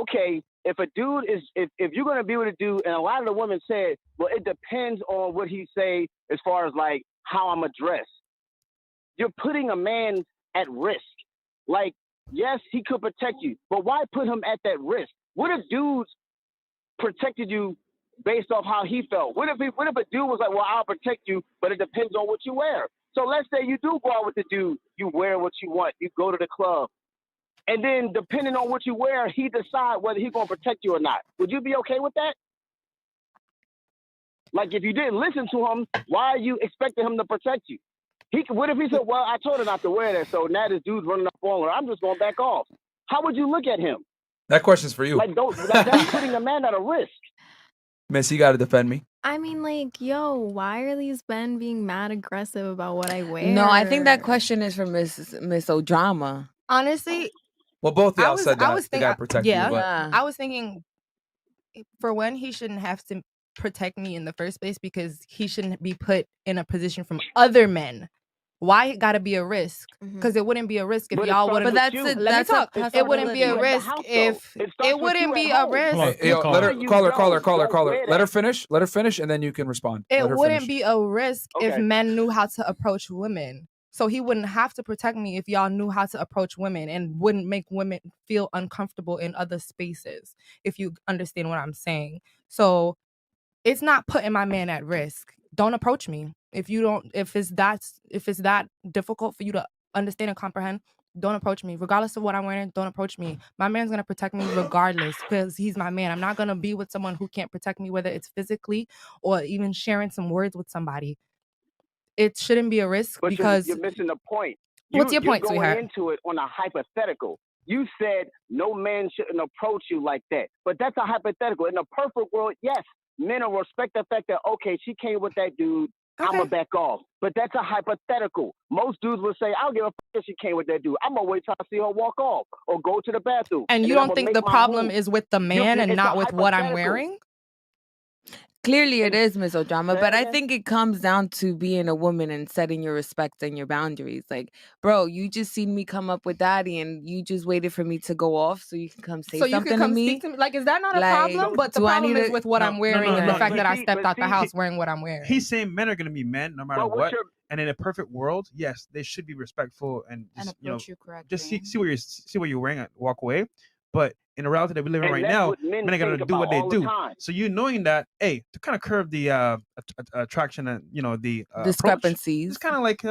okay, if a dude is if you're gonna be with a dude, and a lot of the women said, well, it depends on what he say as far as like how I'm addressed. You're putting a man at risk. Like, yes, he could protect you, but why put him at that risk? What if dudes protected you based off how he felt? What if a dude was like, well, I'll protect you, but it depends on what you wear. So let's say you do go out with the dude, you wear what you want, you go to the club, and then depending on what you wear, he decide whether he's gonna protect you or not. Would you be okay with that? Like, if you didn't listen to him, why are you expecting him to protect you? What if he said, well, I told her not to wear that, so now this dude's running up on her, I'm just going back off. How would you look at him? That question's for you. Like, that's putting a man at a risk. Miss, you got to defend me. I mean, like, yo, why are these men being mad aggressive about what I wear? No, I think that question is from Miss O'Drama. Honestly, well, both of y'all said that the guy protect you. But... I was thinking, for one, he shouldn't have to protect me in the first place because he shouldn't be put in a position from other men. Why it got to be a risk? Because it wouldn't be a risk if y'all wouldn't. But it wouldn't be a risk if it wouldn't be a risk. Caller. Let her finish, and then you can respond. It wouldn't be a risk if men knew how to approach women. So he wouldn't have to protect me if y'all knew how to approach women and wouldn't make women feel uncomfortable in other spaces, if you understand what I'm saying. So it's not putting my man at risk. Don't approach me. If it's that difficult for you to understand and comprehend, don't approach me. Regardless of what I'm wearing, don't approach me. My man's gonna protect me regardless because he's my man. I'm not gonna be with someone who can't protect me, whether it's physically or even sharing some words with somebody. It shouldn't be a risk because you're missing the point. What's your point, sweetheart? You're going into it on a hypothetical. You said no man shouldn't approach you like that, but that's a hypothetical. In a perfect world, yes, men will respect the fact that, okay, she came with that dude, I'm going to back off. But that's a hypothetical. Most dudes will say, I don't give a fuck if she came with that dude. I'm going to wait till I see her walk off or go to the bathroom. And you don't think the problem is with the man and not with what I'm wearing? Clearly it is, Miss O'Drama, but I think it comes down to being a woman and setting your respect and your boundaries. Like, bro, you just seen me come up with daddy and you just waited for me to go off so you can come say something to me. Speak to me. Like, is that not a problem? But the problem is with what I'm wearing and the fact that I stepped out the house wearing what I'm wearing. He's saying men are going to be men no matter what. And in a perfect world, yes, they should be respectful and just, approach you correctly. Just see what you're wearing and walk away. But in the reality that we live in right now, men are going to do what they do. So you knowing that, hey, to kind of curb the attraction and, the discrepancies. It's kind of like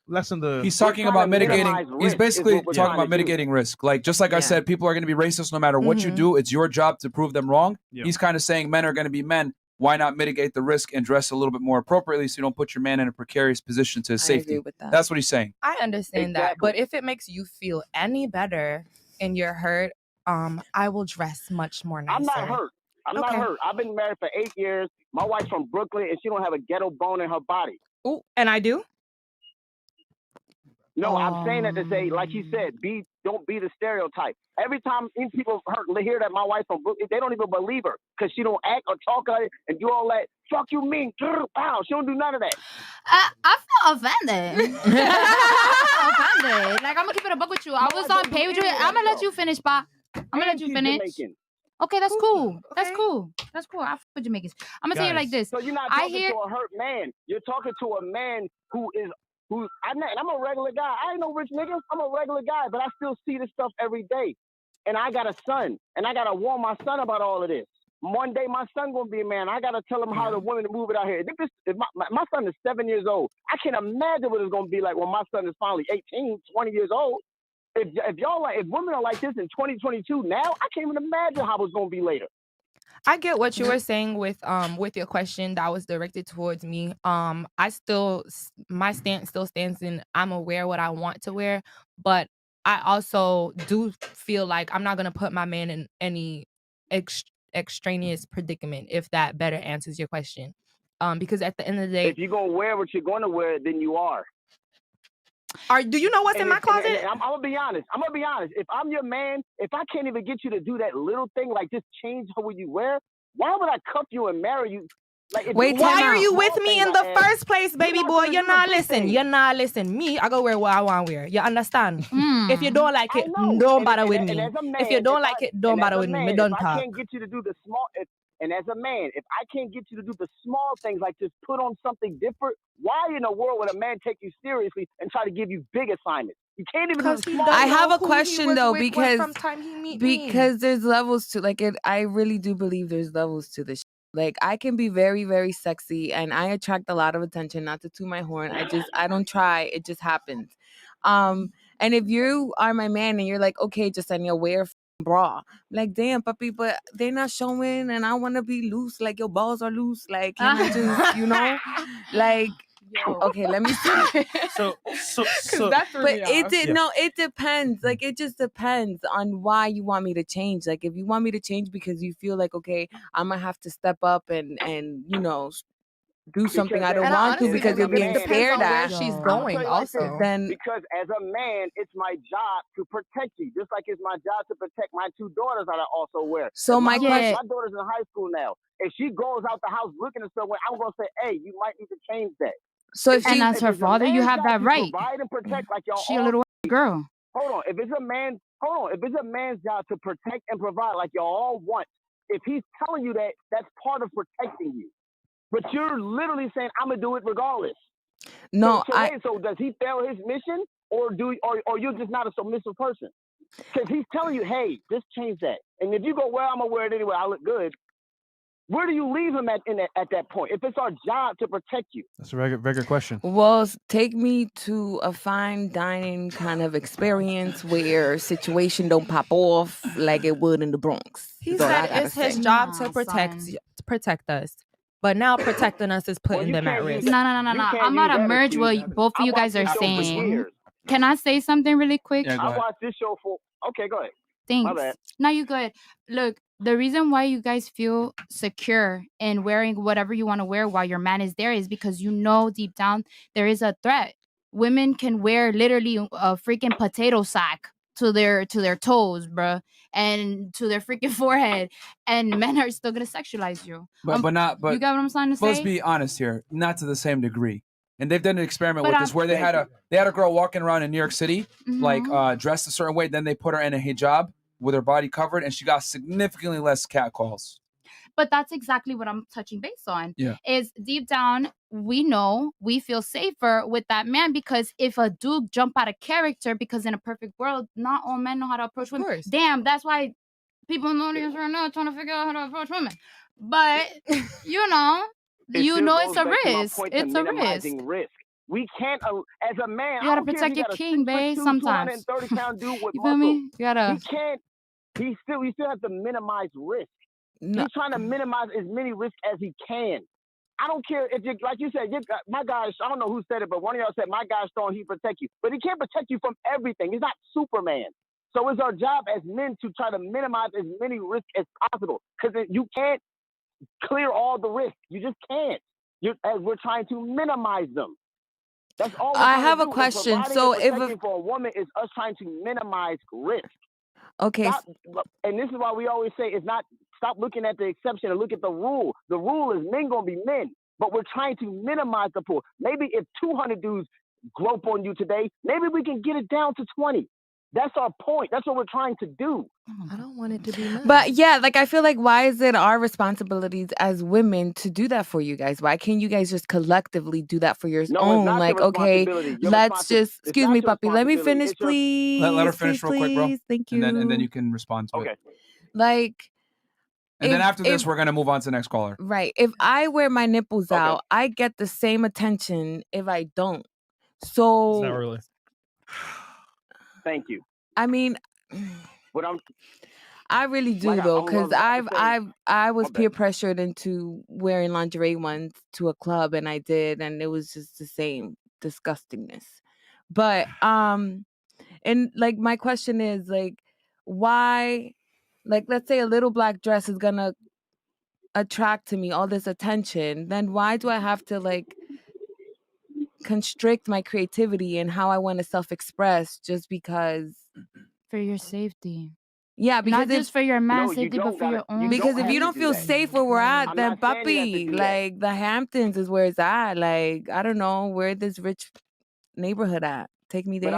lessen the... He's talking about mitigating... He's basically talking about mitigating risk. Like, just like I said, people are going to be racist no matter what you do. It's your job to prove them wrong. Yeah. He's kind of saying men are going to be men. Why not mitigate the risk and dress a little bit more appropriately so you don't put your man in a precarious position to his safety? Agree with that. That's what he's saying. I understand that. But if it makes you feel any better and you're hurt, I will dress much more nicer. I'm not hurt. Not hurt. I've been married for 8 years. My wife's from Brooklyn, and she don't have a ghetto bone in her body. Oh, and I do? No, I'm saying that to say, like you said, don't be the stereotype. Every time people hear that my wife's from Brooklyn, they don't even believe her because she don't act or talk like it and do all that. Fuck you mean? Wow, she don't do none of that. I feel offended. I feel offended. Like, I'm gonna keep it a buck with you. I was on page with you. I'm gonna let you finish, Bob. I'm gonna let you finish. Okay, that's cool. That's cool. That's cool. I fuck with Jamaicans. I'm gonna tell you like this. So you're not talking to a hurt man. You're talking to a man who I'm a regular guy. I ain't no rich nigga. I'm a regular guy, but I still see this stuff every day. And I got a son, and I gotta warn my son about all of this. One day my son gonna be a man. I gotta tell him how the women to move it out here. If my son is 7 years old. I can't imagine what it's gonna be like when my son is finally 18, 20 years old. If women are like this in 2022 now, I can't even imagine how it's gonna be later. I get what you were saying with your question that was directed towards me. My stance still stands in I'm aware what I want to wear, but I also do feel like I'm not gonna put my man in any extraneous predicament, if that better answers your question. Because at the end of the day, if you're gonna wear what you're gonna wear, then you are. Do you know what's in my closet? And I'm gonna be honest. If I'm your man, if I can't even get you to do that little thing, like just change how you wear, why would I cuff you and marry you? Like, wait, why are you with me in the first place, baby boy? You're not listening. You're not listening. Me, I go wear what I want to wear. You understand? If you don't like it, don't bother with me. If you don't like it, don't bother with me. Me don't talk. If I can't get you to do the small, and as a man, if I can't get you to do the small things like just put on something different, why in the world would a man take you seriously and try to give you big assignments? You can't even do the small. I have a question though, because there's levels to like it. I really do believe there's levels to this. Like I can be very, very sexy and I attract a lot of attention, not to toot my horn. I don't try. It just happens. And if you are my man and you're like, okay, just send your wear bra. Like, damn, puppy, but they're not showing and I want to be loose. Like your balls are loose. Like, can I just, like, okay, let me see. So that threw me off. It depends. Like it just depends on why you want me to change. Like if you want me to change because you feel like, okay, I'm gonna have to step up and do something I don't want to because you're being scared at. She's going also. Then because as a man, it's my job to protect you, just like it's my job to protect my two daughters that I also wear. So my daughter's in high school now. If she goes out the house looking at somewhere, I'm gonna say, hey, you might need to change that. So if and as her father, you have that right. Provide and protect like y'all. She a little girl. Hold on. If it's a man's job to protect and provide like y'all all want, if he's telling you that, that's part of protecting you. But you're literally saying, I'm gonna do it regardless. No, so does he fail his mission, or you're just not a submissive person? Because he's telling you, hey, just change that. And if you go, well, I'm gonna wear it anyway, I look good. Where do you leave him at that point? If it's our job to protect you. That's a very good question. Well, take me to a fine dining kind of experience where situation don't pop off like it would in the Bronx. He said it's his job to protect us. But now protecting us is putting them at risk. No. I'm about to merge what both of you guys are saying. Can I say something really quick? Yeah, I watched this show for... Okay, go ahead. Thanks. My bad. No, you go ahead. Look, the reason why you guys feel secure in wearing whatever you want to wear while your man is there is because you know deep down there is a threat. Women can wear literally a freaking potato sack to their toes, bro, and to their freaking forehead, and men are still gonna sexualize you. But you got what I'm trying to say? Let's be honest here, not to the same degree. And they've done an experiment with this where they had a girl walking around in New York City, like dressed a certain way. Then they put her in a hijab with her body covered, and she got significantly less catcalls. But that's exactly what I'm touching base on. Yeah. Is deep down, we know we feel safer with that man because if a dude jump out of character, because in a perfect world, not all men know how to approach women. Damn, that's why people in the audience right now trying to figure out how to approach women. But, it's a risk. It's a risk. We can't, as a man, you gotta protect your king, babe, sometimes. 230-pound dude with you feel me? You gotta... He still has to minimize risk. No. He's trying to minimize as many risks as he can. I don't care if you, like you said, my guy, I don't know who said it, but one of y'all said, my guy's strong, he protect you. But he can't protect you from everything. He's not Superman. So it's our job as men to try to minimize as many risks as possible. Because you can't clear all the risks. You just can't. As we're trying to minimize them. That's all. I have a question. So if for a woman is us trying to minimize risk. Okay. And this is why we always say it's not stop looking at the exception and look at the rule. The rule is men gonna be men, but we're trying to minimize the pool. Maybe if 200 dudes grope on you today, maybe we can get it down to 20. That's our point. That's what we're trying to do. I don't want it to be nice. But yeah, like I feel like why is it our responsibilities as women to do that for you guys? Why can't you guys just collectively do that for your own? Like, okay, let's just excuse me, puppy. Let me finish, please. Let her finish real quick, bro. Thank you. And then you can respond to it. Like, and then after this, we're gonna move on to the next caller. Right. If I wear my nipples out, I get the same attention if I don't. So it's not really. Thank you. I mean, but I really do though, because I was peer pressured into wearing lingerie once to a club, and I did, and it was just the same disgustingness. But and like my question is like, why? Like, let's say a little black dress is gonna attract to me all this attention, then why do I have to like constrict my creativity and how I want to self-express just because? For your safety. Yeah, because not just for your man's safety, but for your own. Because if you don't feel safe where we're at, then papi, like the Hamptons is where it's at. Like, I don't know, where this rich neighborhood at. Take me there.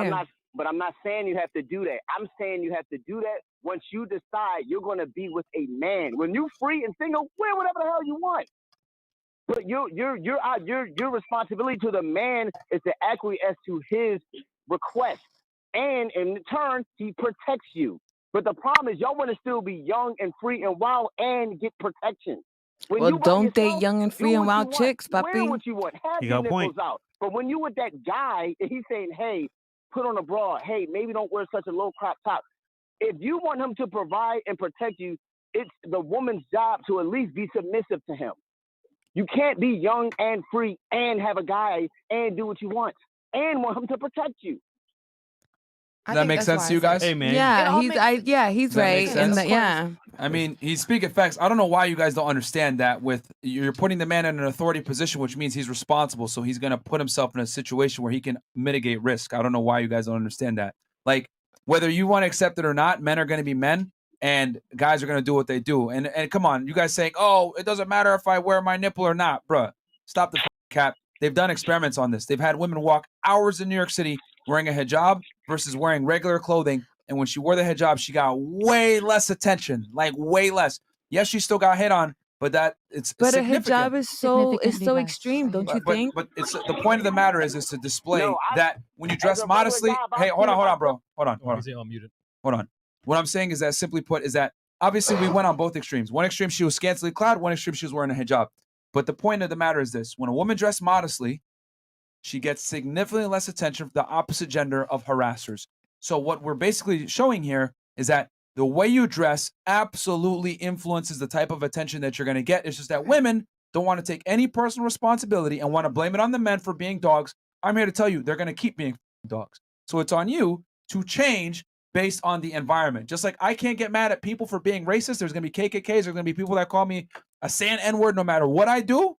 But I'm not saying you have to do that. I'm saying you have to do that once you decide you're going to be with a man. When you're free and single, wear whatever the hell you want. But your responsibility to the man is to acquiesce to his request, and in turn, he protects you. But the problem is, y'all want to still be young and free and wild and get protection. When well, don't date young and free and wild chicks, papi. Wear what you want. Have your nipples out. But when you with that guy, and he's saying, "Hey, put on a bra. Hey, maybe don't wear such a low crop top." If you want him to provide and protect you, it's the woman's job to at least be submissive to him. You can't be young and free and have a guy and do what you want and want him to protect you. Does that make sense to you guys? Hey, man. Yeah, he's right. Yeah. I mean, he's speaking facts. I don't know why you guys don't understand that. With you're putting the man in an authority position, which means he's responsible. So he's going to put himself in a situation where he can mitigate risk. I don't know why you guys don't understand that. Like, whether you want to accept it or not, men are going to be men. And guys are going to do what they do. And come on, you guys saying, oh, it doesn't matter if I wear my nipple or not. Bruh, stop the cap. They've done experiments on this. They've had women walk hours in New York City wearing a hijab versus wearing regular clothing. And when she wore the hijab, she got way less attention, like way less. Yes, she still got hit on, but it's a hijab is so extreme, don't you think? But it's the point of the matter is to display that when you dress modestly. Hey, hold on, bro. Hold on. What I'm saying is that, simply put, is that obviously we went on both extremes. One extreme, she was scantily clad. One extreme, she was wearing a hijab. But the point of the matter is this. When a woman dressed modestly, she gets significantly less attention from the opposite gender of harassers. So what we're basically showing here is that the way you dress absolutely influences the type of attention that you're going to get. It's just that women don't want to take any personal responsibility and want to blame it on the men for being dogs. I'm here to tell you they're going to keep being dogs. So it's on you to change based on the environment. Just like I can't get mad at people for being racist. There's going to be KKKs. There's going to be people that call me a saying N-word no matter what I do.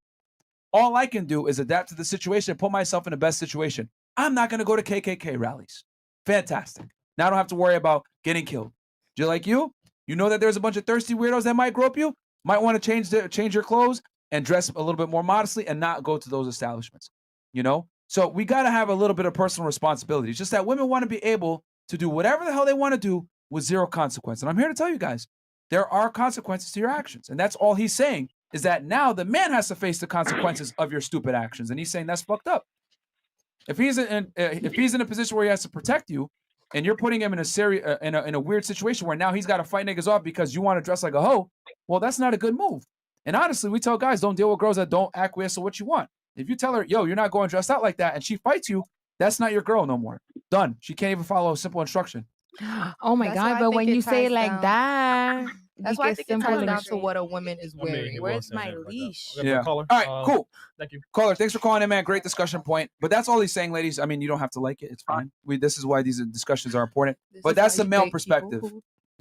All I can do is adapt to the situation and put myself in the best situation. I'm not going to go to KKK rallies. Fantastic. Now I don't have to worry about getting killed. Just like you know that there's a bunch of thirsty weirdos that might grope you, might want to change your clothes and dress a little bit more modestly and not go to those establishments. You know? So we got to have a little bit of personal responsibility. It's just that women want to be able to do whatever the hell they want to do with zero consequence. And I'm here to tell you guys, there are consequences to your actions. And that's all he's saying, is that now the man has to face the consequences of your stupid actions. And he's saying that's fucked up. If he's in a position where he has to protect you, and you're putting him in a weird situation where now he's got to fight niggas off because you want to dress like a hoe, well, that's not a good move. And honestly, we tell guys, don't deal with girls that don't acquiesce to what you want. If you tell her, yo, you're not going dressed out like that, and she fights you, that's not your girl no more. Done. She can't even follow a simple instruction. Oh my God, but when you say it like that, that's why I think it ties down to what a woman is wearing. Where's my leash? Yeah. All right, cool. Thank you. Caller, thanks for calling in, man. Great discussion point. But that's all he's saying, ladies. I mean, you don't have to like it. It's fine. This is why these discussions are important. But that's the male perspective.